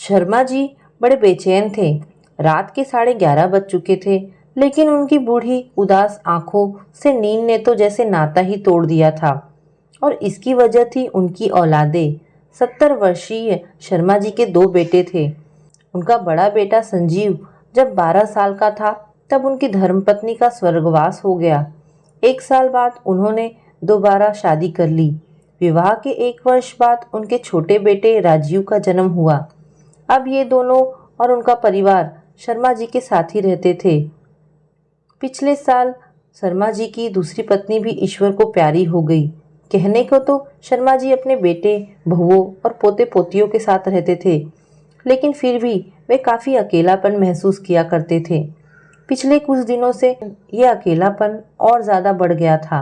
शर्मा जी बड़े बेचैन थे। रात के 11:30 बज चुके थे, लेकिन उनकी बूढ़ी उदास आंखों से नींद ने तो जैसे नाता ही तोड़ दिया था। और इसकी वजह थी उनकी औलादे। 70 वर्षीय शर्मा जी के 2 बेटे थे। उनका बड़ा बेटा संजीव जब 12 साल का था, तब उनकी धर्मपत्नी का स्वर्गवास हो गया। 1 साल बाद उन्होंने दोबारा शादी कर ली। विवाह के 1 वर्ष बाद उनके छोटे बेटे राजीव का जन्म हुआ। अब ये दोनों और उनका परिवार शर्मा जी के साथ ही रहते थे। पिछले साल शर्मा जी की दूसरी पत्नी भी ईश्वर को प्यारी हो गई। कहने को तो शर्मा जी अपने बेटे, बहुओं और पोते पोतियों के साथ रहते थे, लेकिन फिर भी वे काफ़ी अकेलापन महसूस किया करते थे। पिछले कुछ दिनों से ये अकेलापन और ज़्यादा बढ़ गया था।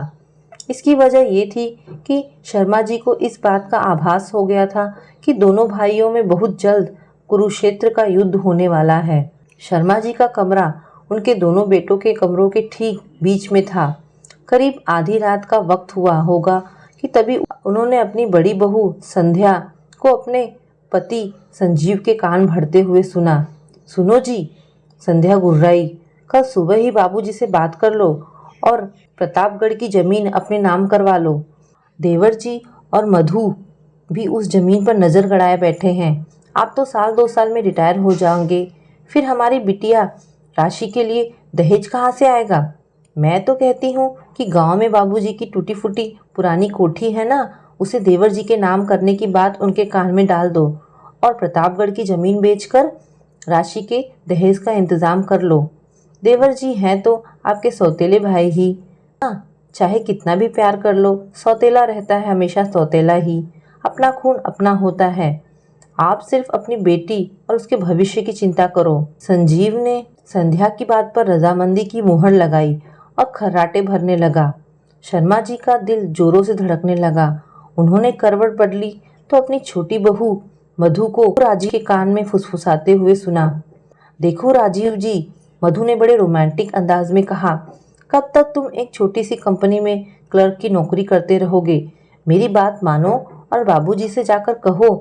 इसकी वजह ये थी कि शर्मा जी को इस बात का आभास हो गया था कि दोनों भाइयों में बहुत जल्द कुरुक्षेत्र का युद्ध होने वाला है। शर्मा जी का कमरा उनके दोनों बेटों के कमरों के ठीक बीच में था। करीब आधी रात का वक्त हुआ होगा कि तभी उन्होंने अपनी बड़ी बहू संध्या को अपने पति संजीव के कान भरते हुए सुना। सुनो जी, संध्या गुर्राई, कल सुबह ही बाबूजी से बात कर लो और प्रतापगढ़ की जमीन अपने नाम करवा लो। देवर जी और मधु भी उस जमीन पर नज़र गड़ाए बैठे हैं। आप तो 1-2 साल में रिटायर हो जाओगे, फिर हमारी बिटिया राशि के लिए दहेज कहाँ से आएगा? मैं तो कहती हूँ कि गांव में बाबूजी की टूटी फूटी पुरानी कोठी है ना, उसे देवर जी के नाम करने की बात उनके कान में डाल दो और प्रतापगढ़ की ज़मीन बेचकर राशि के दहेज का इंतज़ाम कर लो। देवर जी हैं तो आपके सौतेले भाई ही। हाँ, चाहे कितना भी प्यार कर लो, सौतेला रहता है हमेशा सौतेला ही। अपना खून अपना होता है। आप सिर्फ अपनी बेटी और उसके भविष्य की चिंता करो। संजीव ने संध्या की बात पर रजामंदी की मुहर लगाई और खर्राटे भरने लगा। शर्मा जी का दिल जोरों से धड़कने लगा। उन्होंने करवट बदली तो अपनी छोटी बहू मधु को राजीव के कान में फुसफुसाते हुए सुना। देखो राजीव जी, मधु ने बड़े रोमांटिक अंदाज में कहा, कब तक तुम एक छोटी सी कंपनी में क्लर्क की नौकरी करते रहोगे? मेरी बात मानो और बाबूजी से जाकर कहो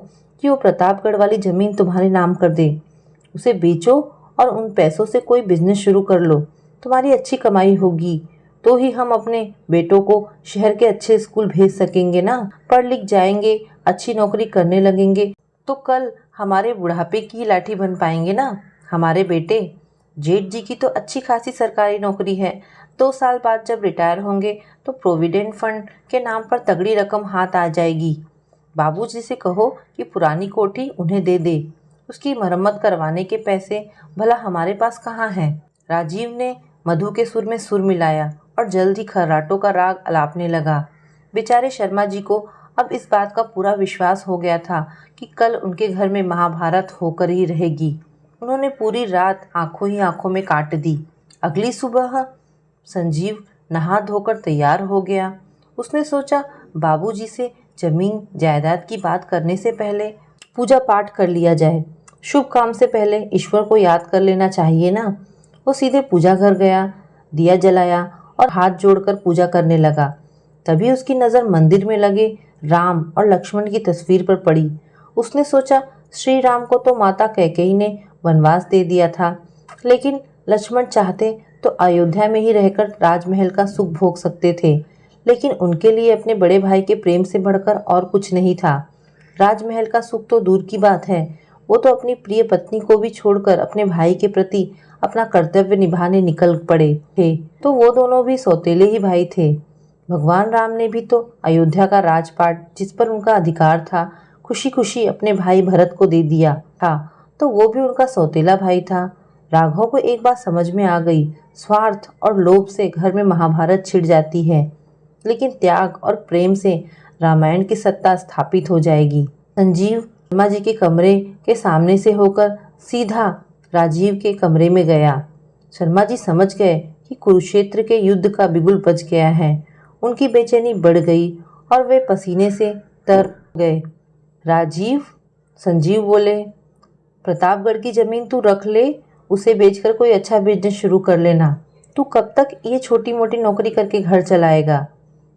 कि वो प्रतापगढ़ वाली ज़मीन तुम्हारे नाम कर दे। उसे बेचो और उन पैसों से कोई बिजनेस शुरू कर लो। तुम्हारी अच्छी कमाई होगी तो ही हम अपने बेटों को शहर के अच्छे स्कूल भेज सकेंगे ना। पढ़ लिख जाएंगे, अच्छी नौकरी करने लगेंगे तो कल हमारे बुढ़ापे की लाठी बन पाएंगे ना हमारे बेटे। जेठ जी की तो अच्छी खासी सरकारी नौकरी है। 2 साल बाद जब रिटायर होंगे तो प्रोविडेंट फंड के नाम पर तगड़ी रकम हाथ आ जाएगी। बाबूजी से कहो कि पुरानी कोठी उन्हें दे दे। उसकी मरम्मत करवाने के पैसे भला हमारे पास कहाँ हैं? राजीव ने मधु के सुर में सुर मिलाया और जल्द ही खर्राटों का राग अलापने लगा। बेचारे शर्मा जी को अब इस बात का पूरा विश्वास हो गया था कि कल उनके घर में महाभारत होकर ही रहेगी। उन्होंने पूरी रात आंखों ही आंखों में काट दी। अगली सुबह संजीव नहा धोकर तैयार हो गया। उसने सोचा बाबूजी से जमीन जायदाद की बात करने से पहले पूजा पाठ कर लिया जाए। शुभ काम से पहले ईश्वर को याद कर लेना चाहिए ना। वो सीधे पूजा घर गया, दिया जलाया और हाथ जोड़कर पूजा करने लगा। तभी उसकी नज़र मंदिर में लगे राम और लक्ष्मण की तस्वीर पर पड़ी। उसने सोचा श्री राम को तो माता कैकेयी ने वनवास दे दिया था, लेकिन लक्ष्मण चाहते तो अयोध्या में ही रहकर राजमहल का सुख भोग सकते थे। लेकिन उनके लिए अपने बड़े भाई के प्रेम से बढ़कर और कुछ नहीं था। राजमहल का सुख तो दूर की बात है, वो तो अपनी प्रिय पत्नी को भी छोड़कर अपने भाई के प्रति अपना कर्तव्य निभाने निकल पड़े थे। तो वो दोनों भी सौतेले ही भाई थे। भगवान राम ने भी तो अयोध्या का राजपाट, जिस पर उनका अधिकार था, खुशी खुशी अपने भाई भरत को दे दिया था, तो वो भी उनका सौतेला भाई था। राघव को एक बात समझ में आ गई, स्वार्थ और लोभ से घर में महाभारत छिड़ जाती है, लेकिन त्याग और प्रेम से रामायण की सत्ता स्थापित हो जाएगी। संजीव शर्मा जी के कमरे के सामने से होकर सीधा राजीव के कमरे में गया। शर्मा जी समझ गए कि कुरुक्षेत्र के युद्ध का बिगुल बज गया है। उनकी बेचैनी बढ़ गई और वे पसीने से तर गए। राजीव, संजीव बोले, प्रतापगढ़ की ज़मीन तू रख ले, उसे बेचकर कोई अच्छा बिजनेस शुरू कर लेना। तू कब तक ये छोटी मोटी नौकरी करके घर चलाएगा?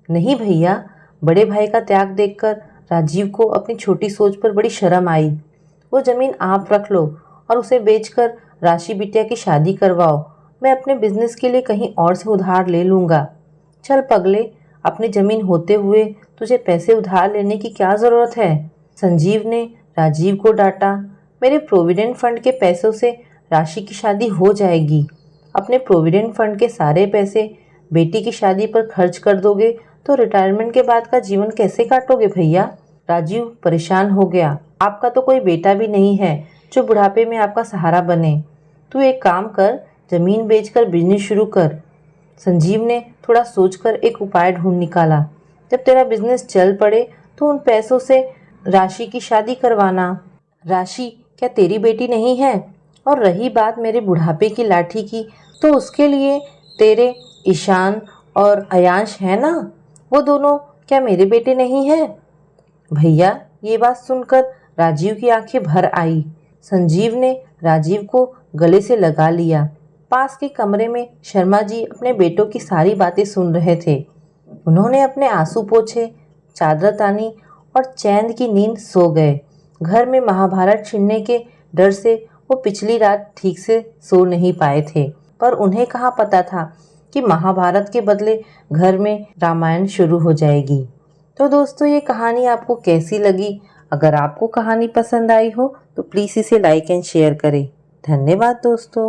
नहीं भैया, बड़े भाई का त्याग देखकर राजीव को अपनी छोटी सोच पर बड़ी शर्म आई। वो ज़मीन आप रख लो और उसे बेचकर राशि बिटिया की शादी करवाओ। मैं अपने बिजनेस के लिए कहीं और से उधार ले लूँगा। चल पगले, अपनी ज़मीन होते हुए तुझे पैसे उधार लेने की क्या ज़रूरत है? संजीव ने राजीव को डांटा। मेरे प्रोविडेंट फंड के पैसों से राशि की शादी हो जाएगी। अपने प्रोविडेंट फंड के सारे पैसे बेटी की शादी पर खर्च कर दोगे तो रिटायरमेंट के बाद का जीवन कैसे काटोगे भैया? राजीव परेशान हो गया। आपका तो कोई बेटा भी नहीं है जो बुढ़ापे में आपका सहारा बने। तू एक काम कर, जमीन बेचकर बिजनेस शुरू कर। संजीव ने थोड़ा सोचकर एक उपाय ढूंढ निकाला। जब तेरा बिजनेस चल पड़े तो उन पैसों से राशि की शादी करवाना। राशि क्या तेरी बेटी नहीं है? और रही बात मेरे बुढ़ापे की लाठी की, तो उसके लिए तेरे ईशान और अयांश है ना, वो दोनों क्या मेरे बेटे नहीं हैं? भैया, ये बात सुनकर राजीव की आंखें भर आई। संजीव ने राजीव को गले से लगा लिया। पास के कमरे में शर्मा जी अपने बेटों की सारी बातें सुन रहे थे। उन्होंने अपने आंसू पोंछे, चादर तानी और चैन की नींद सो गए। घर में महाभारत छिड़ने के डर से वो पिछली रात ठीक से सो नहीं पाए थे, पर उन्हें कहाँ पता था कि महाभारत के बदले घर में रामायण शुरू हो जाएगी। तो दोस्तों, ये कहानी आपको कैसी लगी? अगर आपको कहानी पसंद आई हो तो प्लीज़ इसे लाइक एंड शेयर करें। धन्यवाद दोस्तों।